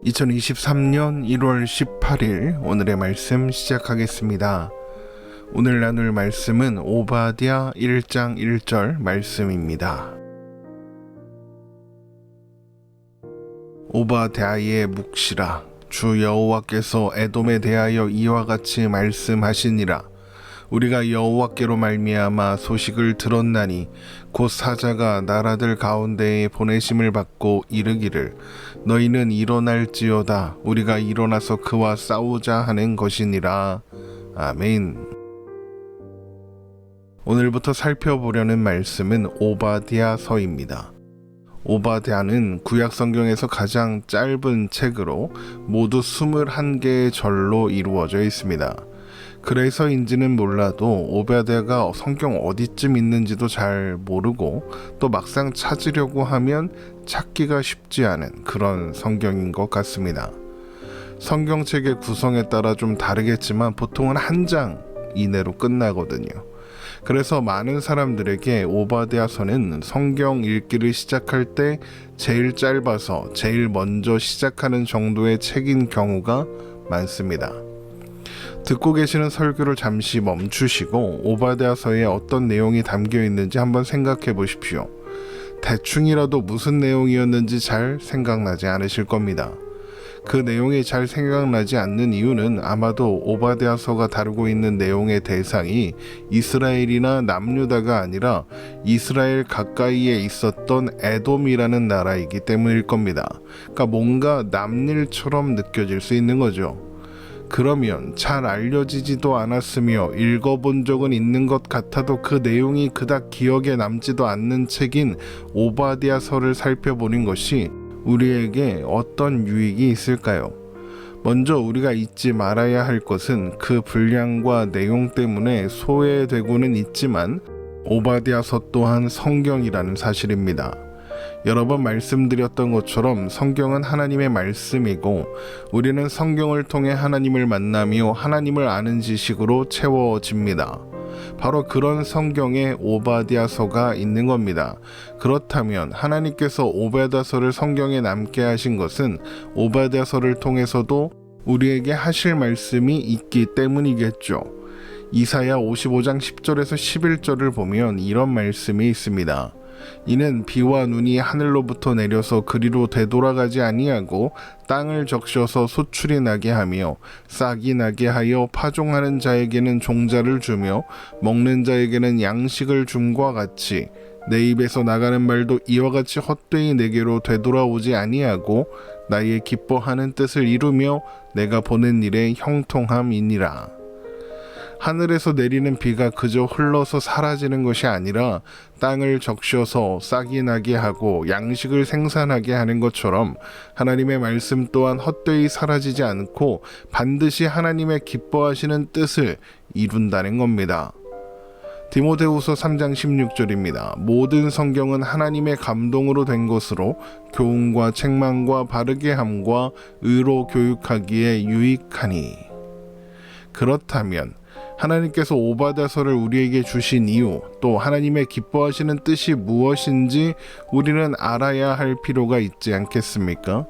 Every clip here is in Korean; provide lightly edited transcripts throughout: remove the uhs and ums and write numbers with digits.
2023년 1월 18일 오늘의 말씀 시작하겠습니다. 오늘 나눌 말씀은 오바댜 1장 1절 말씀입니다. 오바댜의 묵시라. 주 여호와께서 에돔에 대하여 이와 같이 말씀하시니라. 우리가 여호와께로 말미암아 소식을 들었나니 곧 사자가 나라들 가운데에 보내심을 받고 이르기를 너희는 일어날지어다 우리가 일어나서 그와 싸우자 하는 것이니라. 아멘. 오늘부터 살펴보려는 말씀은 오바댜서입니다. 오바댜는 구약 성경에서 가장 짧은 책으로 모두 21개의 절로 이루어져 있습니다. 그래서인지는 몰라도 오바댜가 성경 어디쯤 있는지도 잘 모르고 또 막상 찾으려고 하면 찾기가 쉽지 않은 그런 성경인 것 같습니다. 성경책의 구성에 따라 좀 다르겠지만 보통은 한 장 이내로 끝나거든요. 그래서 많은 사람들에게 오바댜서는 성경 읽기를 시작할 때 제일 짧아서 제일 먼저 시작하는 정도의 책인 경우가 많습니다. 듣고 계시는 설교를 잠시 멈추시고 오바댜서에 어떤 내용이 담겨 있는지 한번 생각해 보십시오. 대충이라도 무슨 내용이었는지 잘 생각나지 않으실 겁니다. 그 내용이 잘 생각나지 않는 이유는 아마도 오바댜서가 다루고 있는 내용의 대상이 이스라엘이나 남유다가 아니라 이스라엘 가까이에 있었던 에돔이라는 나라이기 때문일 겁니다. 그러니까 뭔가 남일처럼 느껴질 수 있는 거죠. 그러면 잘 알려지지도 않았으며 읽어본 적은 있는 것 같아도 그 내용이 그닥 기억에 남지도 않는 책인 오바댜서를 살펴보는 것이 우리에게 어떤 유익이 있을까요? 먼저 우리가 잊지 말아야 할 것은 그 분량과 내용 때문에 소외되고는 있지만 오바댜서 또한 성경이라는 사실입니다. 여러 번 말씀드렸던 것처럼 성경은 하나님의 말씀이고 우리는 성경을 통해 하나님을 만나며 하나님을 아는 지식으로 채워집니다. 바로 그런 성경에 오바댜서가 있는 겁니다. 그렇다면 하나님께서 오바댜서를 성경에 남게 하신 것은 오바댜서를 통해서도 우리에게 하실 말씀이 있기 때문이겠죠. 이사야 55장 10절에서 11절을 보면 이런 말씀이 있습니다. 이는 비와 눈이 하늘로부터 내려서 그리로 되돌아가지 아니하고 땅을 적셔서 소출이 나게 하며 싹이 나게 하여 파종하는 자에게는 종자를 주며 먹는 자에게는 양식을 줌과 같이 내 입에서 나가는 말도 이와 같이 헛되이 내게로 되돌아오지 아니하고 나의 기뻐하는 뜻을 이루며 내가 보낸 일에 형통함이니라. 하늘에서 내리는 비가 그저 흘러서 사라지는 것이 아니라 땅을 적셔서 싹이 나게 하고 양식을 생산하게 하는 것처럼 하나님의 말씀 또한 헛되이 사라지지 않고 반드시 하나님의 기뻐하시는 뜻을 이룬다는 겁니다. 디모데후서 3장 16절입니다. 모든 성경은 하나님의 감동으로 된 것으로 교훈과 책망과 바르게 함과 의로 교육하기에 유익하니. 그렇다면 하나님께서 오바댜서를 우리에게 주신 이유, 또 하나님의 기뻐하시는 뜻이 무엇인지 우리는 알아야 할 필요가 있지 않겠습니까?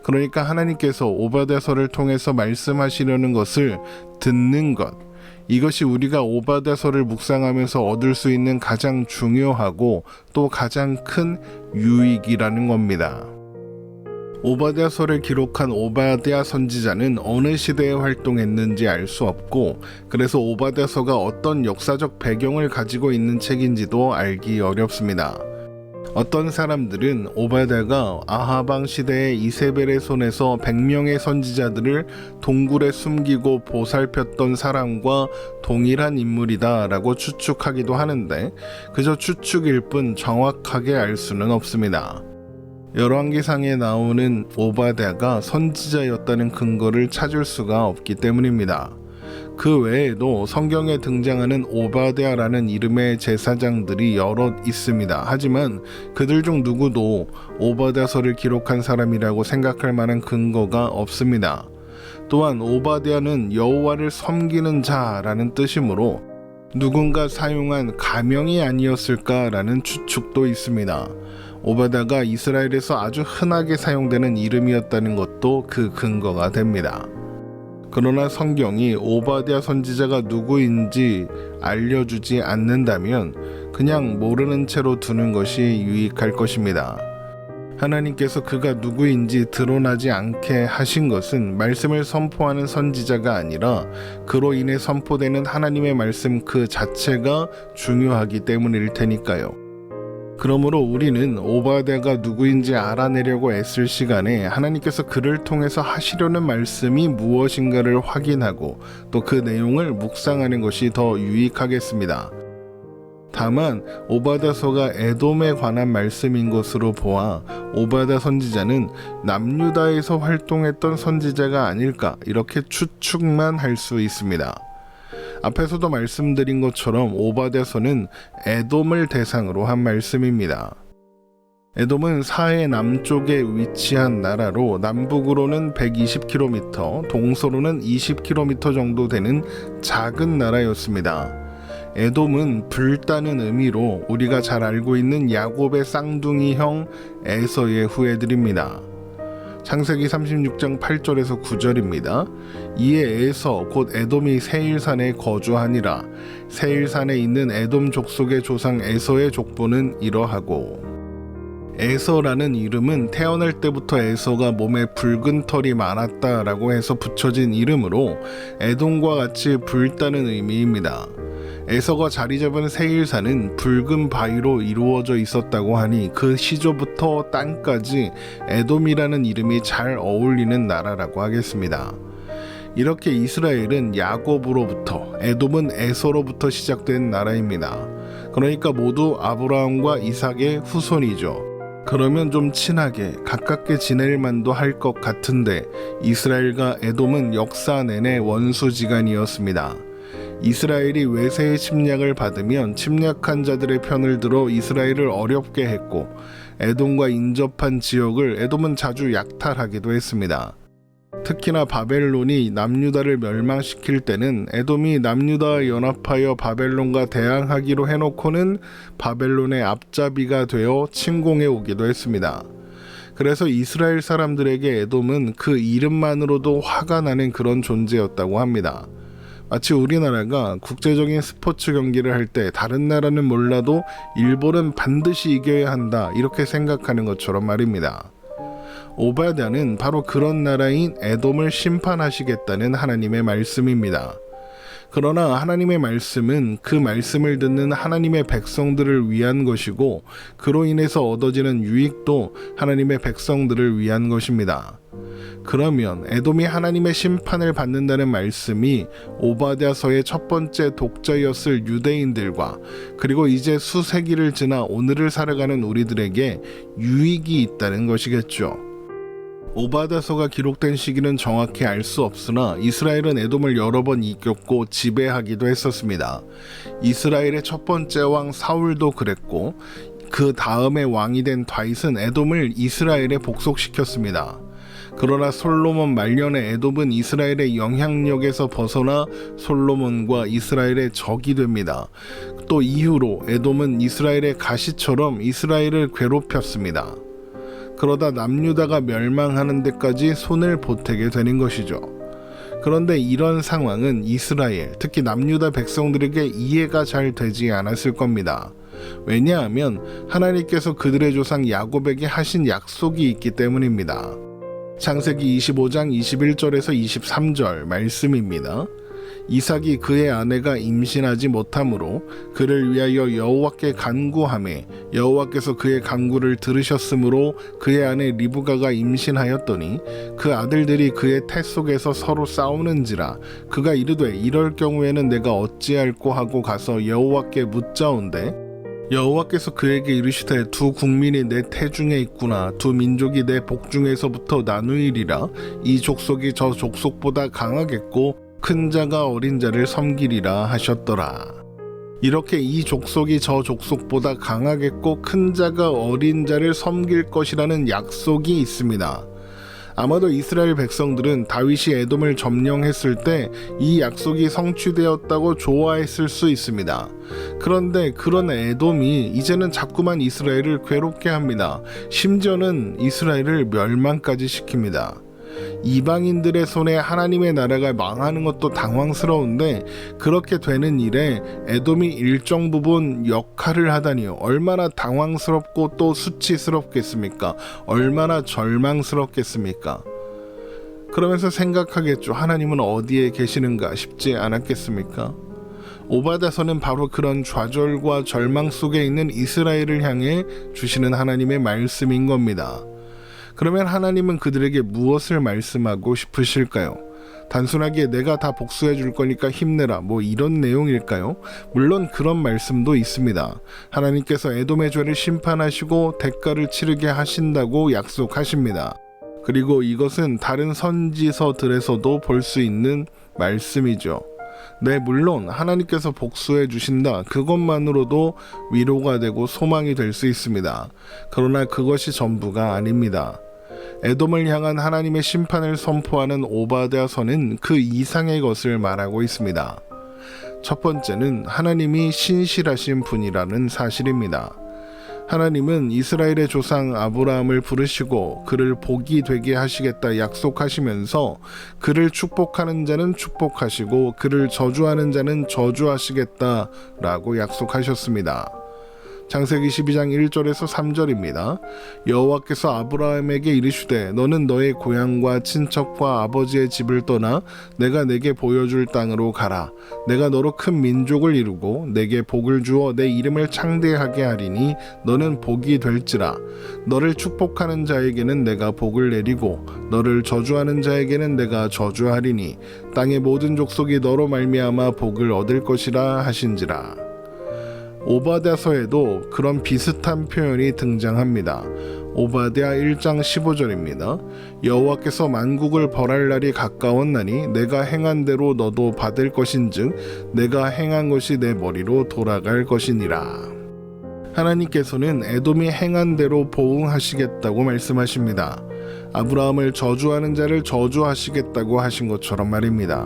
그러니까 하나님께서 오바댜서를 통해서 말씀하시려는 것을 듣는 것, 이것이 우리가 오바댜서를 묵상하면서 얻을 수 있는 가장 중요하고 또 가장 큰 유익이라는 겁니다. 오바댜서를 기록한 오바댜 선지자는 어느 시대에 활동했는지 알 수 없고 그래서 오바댜서가 어떤 역사적 배경을 가지고 있는 책인지도 알기 어렵습니다. 어떤 사람들은 오바댜가 아하방 시대의 이세벨의 손에서 100명의 선지자들을 동굴에 숨기고 보살폈던 사람과 동일한 인물이다 라고 추측하기도 하는데 그저 추측일 뿐 정확하게 알 수는 없습니다. 열왕기상에 나오는 오바댜가 선지자였다는 근거를 찾을 수가 없기 때문입니다. 그 외에도 성경에 등장하는 오바댜라는 이름의 제사장들이 여럿 있습니다. 하지만 그들 중 누구도 오바댜서를 기록한 사람이라고 생각할 만한 근거가 없습니다. 또한 오바댜는 여호와를 섬기는 자라는 뜻이므로 누군가 사용한 가명이 아니었을까라는 추측도 있습니다. 오바다가 이스라엘에서 아주 흔하게 사용되는 이름이었다는 것도 그 근거가 됩니다. 그러나 성경이 오바댜 선지자가 누구인지 알려주지 않는다면 그냥 모르는 채로 두는 것이 유익할 것입니다. 하나님께서 그가 누구인지 드러나지 않게 하신 것은 말씀을 선포하는 선지자가 아니라 그로 인해 선포되는 하나님의 말씀 그 자체가 중요하기 때문일 테니까요. 그러므로 우리는 오바댜가 누구인지 알아내려고 애쓸 시간에 하나님께서 그를 통해서 하시려는 말씀이 무엇인가를 확인하고 또 그 내용을 묵상하는 것이 더 유익하겠습니다. 다만 오바댜서가 에돔에 관한 말씀인 것으로 보아 오바댜 선지자는 남유다에서 활동했던 선지자가 아닐까 이렇게 추측만 할 수 있습니다. 앞에서도 말씀드린 것처럼 오바댜서는 에돔을 대상으로 한 말씀입니다. 에돔은 사해 남쪽에 위치한 나라로 남북으로는 120km, 동서로는 20km 정도 되는 작은 나라였습니다. 에돔은 불다는 의미로 우리가 잘 알고 있는 야곱의 쌍둥이 형 에서의 후예들입니다. 창세기 36장 8절에서 9절입니다. 이에 에서 곧 에돔이 세일산에 거주하니라. 세일산에 있는 에돔 족속의 조상 에서의 족보는 이러하고. 에서라는 이름은 태어날 때부터 에서가 몸에 붉은 털이 많았다라고 해서 붙여진 이름으로 에돔과 같이 붉다는 의미입니다. 에서가 자리 잡은 세일산은 붉은 바위로 이루어져 있었다고 하니 그 시조부터 땅까지 에돔이라는 이름이 잘 어울리는 나라라고 하겠습니다. 이렇게 이스라엘은 야곱으로부터, 에돔은 에서로부터 시작된 나라입니다. 그러니까 모두 아브라함과 이삭의 후손이죠. 그러면 좀 친하게 가깝게 지낼 만도 할 것 같은데 이스라엘과 에돔은 역사 내내 원수지간이었습니다. 이스라엘이 외세의 침략을 받으면 침략한 자들의 편을 들어 이스라엘을 어렵게 했고 에돔과 인접한 지역을 에돔은 자주 약탈하기도 했습니다. 특히나 바벨론이 남유다를 멸망시킬 때는 에돔이 남유다와 연합하여 바벨론과 대항하기로 해놓고는 바벨론의 앞잡이가 되어 침공해 오기도 했습니다. 그래서 이스라엘 사람들에게 에돔은 그 이름만으로도 화가 나는 그런 존재였다고 합니다. 마치 우리나라가 국제적인 스포츠 경기를 할 때 다른 나라는 몰라도 일본은 반드시 이겨야 한다 이렇게 생각하는 것처럼 말입니다. 오바댜는 바로 그런 나라인 에돔을 심판하시겠다는 하나님의 말씀입니다. 그러나 하나님의 말씀은 그 말씀을 듣는 하나님의 백성들을 위한 것이고 그로 인해서 얻어지는 유익도 하나님의 백성들을 위한 것입니다. 그러면 에돔이 하나님의 심판을 받는다는 말씀이 오바댜서의 첫 번째 독자였을 유대인들과 그리고 이제 수세기를 지나 오늘을 살아가는 우리들에게 유익이 있다는 것이겠죠. 오바댜서가 기록된 시기는 정확히 알 수 없으나 이스라엘은 에돔을 여러 번 이겼고 지배하기도 했었습니다. 이스라엘의 첫 번째 왕 사울도 그랬고 그 다음에 왕이 된 다윗은 에돔을 이스라엘에 복속시켰습니다. 그러나 솔로몬 말년에 에돔은 이스라엘의 영향력에서 벗어나 솔로몬과 이스라엘의 적이 됩니다. 또 이후로 에돔은 이스라엘의 가시처럼 이스라엘을 괴롭혔습니다. 그러다 남유다가 멸망하는 데까지 손을 보태게 되는 것이죠. 그런데 이런 상황은 이스라엘, 특히 남유다 백성들에게 이해가 잘 되지 않았을 겁니다. 왜냐하면 하나님께서 그들의 조상 야곱에게 하신 약속이 있기 때문입니다. 창세기 25장 21절에서 23절 말씀입니다. 이삭이 그의 아내가 임신하지 못하므로 그를 위하여 여호와께 간구하매 여호와께서 그의 간구를 들으셨으므로 그의 아내 리브가가 임신하였더니 그 아들들이 그의 태 속에서 서로 싸우는지라 그가 이르되 이럴 경우에는 내가 어찌할꼬 하고 가서 여호와께 묻자온대 여호와께서 그에게 이르시되 두 국민이 내 태중에 있구나 두 민족이 내 복중에서부터 나누이리라 이 족속이 저 족속보다 강하겠고 큰 자가 어린 자를 섬기리라 하셨더라. 이렇게 이 족속이 저 족속보다 강하겠고 큰 자가 어린 자를 섬길 것이라는 약속이 있습니다. 아마도 이스라엘 백성들은 다윗이 에돔을 점령했을 때 이 약속이 성취되었다고 좋아했을 수 있습니다. 그런데 그런 에돔이 이제는 자꾸만 이스라엘을 괴롭게 합니다. 심지어는 이스라엘을 멸망까지 시킵니다. 이방인들의 손에 하나님의 나라가 망하는 것도 당황스러운데 그렇게 되는 일에 에돔이 일정 부분 역할을 하다니요. 얼마나 당황스럽고 또 수치스럽겠습니까? 얼마나 절망스럽겠습니까? 그러면서 생각하겠죠. 하나님은 어디에 계시는가 싶지 않았겠습니까? 오바댜서는 바로 그런 좌절과 절망 속에 있는 이스라엘을 향해 주시는 하나님의 말씀인 겁니다. 그러면 하나님은 그들에게 무엇을 말씀하고 싶으실까요? 단순하게 내가 다 복수해 줄 거니까 힘내라 뭐 이런 내용일까요? 물론 그런 말씀도 있습니다. 하나님께서 에돔의 죄를 심판하시고 대가를 치르게 하신다고 약속하십니다. 그리고 이것은 다른 선지서들에서도 볼 수 있는 말씀이죠. 네, 물론 하나님께서 복수해 주신다. 그것만으로도 위로가 되고 소망이 될 수 있습니다. 그러나 그것이 전부가 아닙니다. 에돔을 향한 하나님의 심판을 선포하는 오바댜서는 그 이상의 것을 말하고 있습니다. 첫 번째는 하나님이 신실하신 분이라는 사실입니다. 하나님은 이스라엘의 조상 아브라함을 부르시고 그를 복이 되게 하시겠다 약속하시면서 그를 축복하는 자는 축복하시고 그를 저주하는 자는 저주하시겠다라고 약속하셨습니다. 창세기 12장 1절에서 3절입니다. 여호와께서 아브라함에게 이르시되 너는 너의 고향과 친척과 아버지의 집을 떠나 내가 내게 보여줄 땅으로 가라. 내가 너로 큰 민족을 이루고 내게 복을 주어 내 이름을 창대하게 하리니 너는 복이 될지라. 너를 축복하는 자에게는 내가 복을 내리고 너를 저주하는 자에게는 내가 저주하리니 땅의 모든 족속이 너로 말미암아 복을 얻을 것이라 하신지라. 오바댜서에도 그런 비슷한 표현이 등장합니다. 오바댜 1장 15절입니다. 여호와께서 만국을 벌할 날이 가까웠나니 내가 행한 대로 너도 받을 것인즉 내가 행한 것이 내 머리로 돌아갈 것이니라. 하나님께서는 에돔이 행한 대로 보응하시겠다고 말씀하십니다. 아브라함을 저주하는 자를 저주하시겠다고 하신 것처럼 말입니다.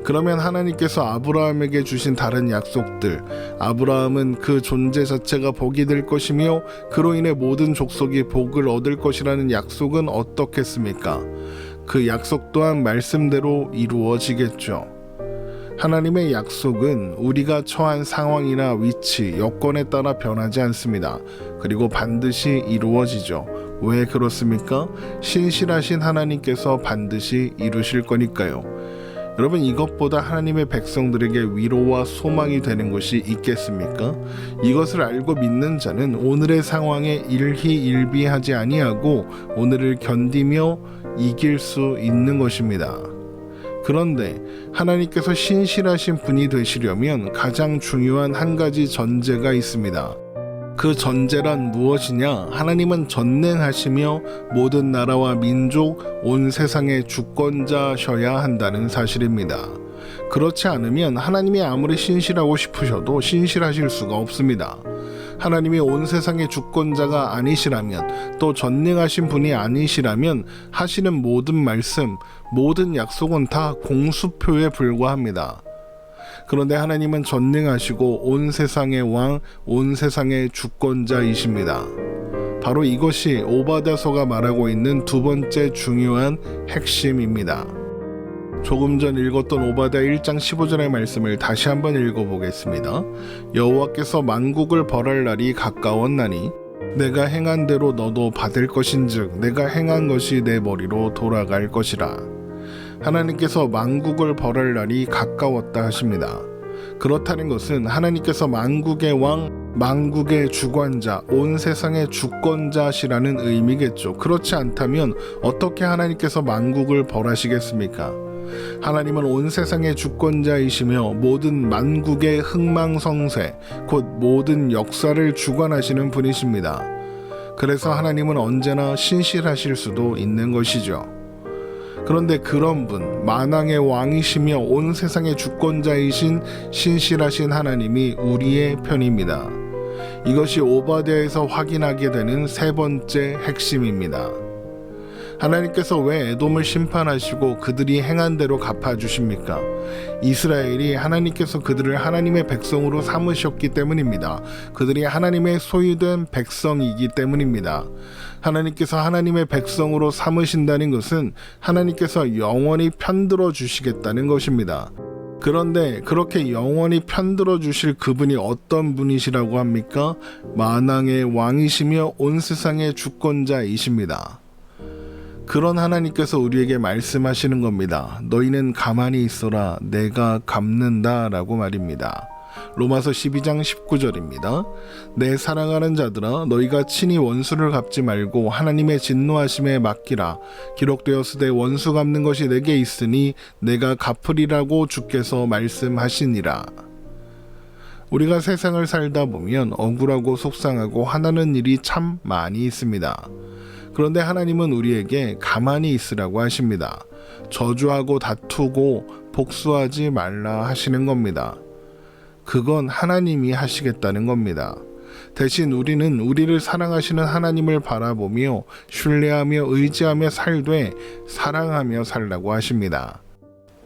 그러면 하나님께서 아브라함에게 주신 다른 약속들, 아브라함은 그 존재 자체가 복이 될 것이며 그로 인해 모든 족속이 복을 얻을 것이라는 약속은 어떻겠습니까? 그 약속 또한 말씀대로 이루어지겠죠. 하나님의 약속은 우리가 처한 상황이나 위치, 여건에 따라 변하지 않습니다. 그리고 반드시 이루어지죠. 왜 그렇습니까? 신실하신 하나님께서 반드시 이루실 거니까요. 여러분, 이것보다 하나님의 백성들에게 위로와 소망이 되는 것이 있겠습니까? 이것을 알고 믿는 자는 오늘의 상황에 일희일비하지 아니하고 오늘을 견디며 이길 수 있는 것입니다. 그런데 하나님께서 신실하신 분이 되시려면 가장 중요한 한 가지 전제가 있습니다. 그 전제란 무엇이냐? 하나님은 전능하시며 모든 나라와 민족, 온 세상의 주권자셔야 한다는 사실입니다. 그렇지 않으면 하나님이 아무리 신실하고 싶으셔도 신실하실 수가 없습니다. 하나님이 온 세상의 주권자가 아니시라면, 또 전능하신 분이 아니시라면 하시는 모든 말씀, 모든 약속은 다 공수표에 불과합니다. 그런데 하나님은 전능하시고 온 세상의 왕, 온 세상의 주권자이십니다. 바로 이것이 오바댜서가 말하고 있는 두 번째 중요한 핵심입니다. 조금 전 읽었던 오바댜 1장 15절의 말씀을 다시 한번 읽어보겠습니다. 여호와께서 만국을 벌할 날이 가까웠나니 내가 행한 대로 너도 받을 것인즉 내가 행한 것이 내 머리로 돌아갈 것이라. 하나님께서 만국을 벌할 날이 가까웠다 하십니다. 그렇다는 것은 하나님께서 만국의 왕, 만국의 주관자, 온 세상의 주권자시라는 의미겠죠. 그렇지 않다면 어떻게 하나님께서 만국을 벌하시겠습니까? 하나님은 온 세상의 주권자이시며 모든 만국의 흥망성쇠, 곧 모든 역사를 주관하시는 분이십니다. 그래서 하나님은 언제나 신실하실 수도 있는 것이죠. 그런데 그런 분, 만왕의 왕이시며 온 세상의 주권자이신 신실하신 하나님이 우리의 편입니다. 이것이 오바댜에서 확인하게 되는 세 번째 핵심입니다. 하나님께서 왜 에돔을 심판하시고 그들이 행한 대로 갚아주십니까? 이스라엘이 하나님께서 그들을 하나님의 백성으로 삼으셨기 때문입니다. 그들이 하나님의 소유된 백성이기 때문입니다. 하나님께서 하나님의 백성으로 삼으신다는 것은 하나님께서 영원히 편들어 주시겠다는 것입니다. 그런데 그렇게 영원히 편들어 주실 그분이 어떤 분이시라고 합니까? 만왕의 왕이시며 온 세상의 주권자이십니다. 그런 하나님께서 우리에게 말씀하시는 겁니다. 너희는 가만히 있어라, 내가 갚는다 라고 말입니다. 로마서 12장 19절입니다. 내 사랑하는 자들아, 너희가 친히 원수를 갚지 말고 하나님의 진노하심에 맡기라. 기록되었으되 원수 갚는 것이 내게 있으니 내가 갚으리라고 주께서 말씀하시니라. 우리가 세상을 살다 보면 억울하고 속상하고 화나는 일이 참 많이 있습니다. 그런데 하나님은 우리에게 가만히 있으라고 하십니다. 저주하고 다투고 복수하지 말라 하시는 겁니다. 그건 하나님이 하시겠다는 겁니다. 대신 우리는 우리를 사랑하시는 하나님을 바라보며 신뢰하며 의지하며 살되 사랑하며 살라고 하십니다.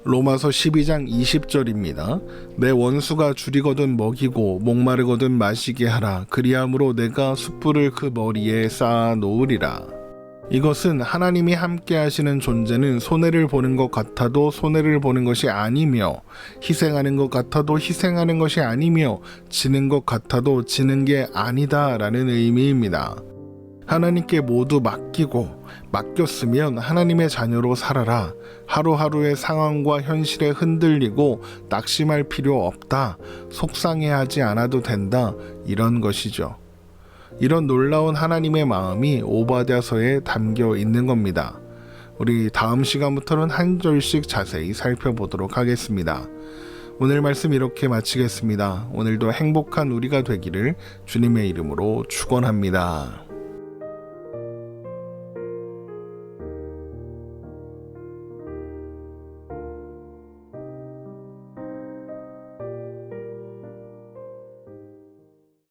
로마서 12장 20절입니다. 내 원수가 줄이거든 먹이고 목마르거든 마시게 하라. 그리함으로 내가 숯불을 그 머리에 쌓아 놓으리라. 이것은 하나님이 함께 하시는 존재는 손해를 보는 것 같아도 손해를 보는 것이 아니며, 희생하는 것 같아도 희생하는 것이 아니며, 지는 것 같아도 지는 게 아니다 라는 의미입니다. 하나님께 모두 맡겼으면 하나님의 자녀로 살아라. 하루하루의 상황과 현실에 흔들리고 낙심할 필요 없다. 속상해하지 않아도 된다. 이런 것이죠. 이런 놀라운 하나님의 마음이 오바댜서에 담겨 있는 겁니다. 우리 다음 시간부터는 한 절씩 자세히 살펴보도록 하겠습니다. 오늘 말씀 이렇게 마치겠습니다. 오늘도 행복한 우리가 되기를 주님의 이름으로 축원합니다.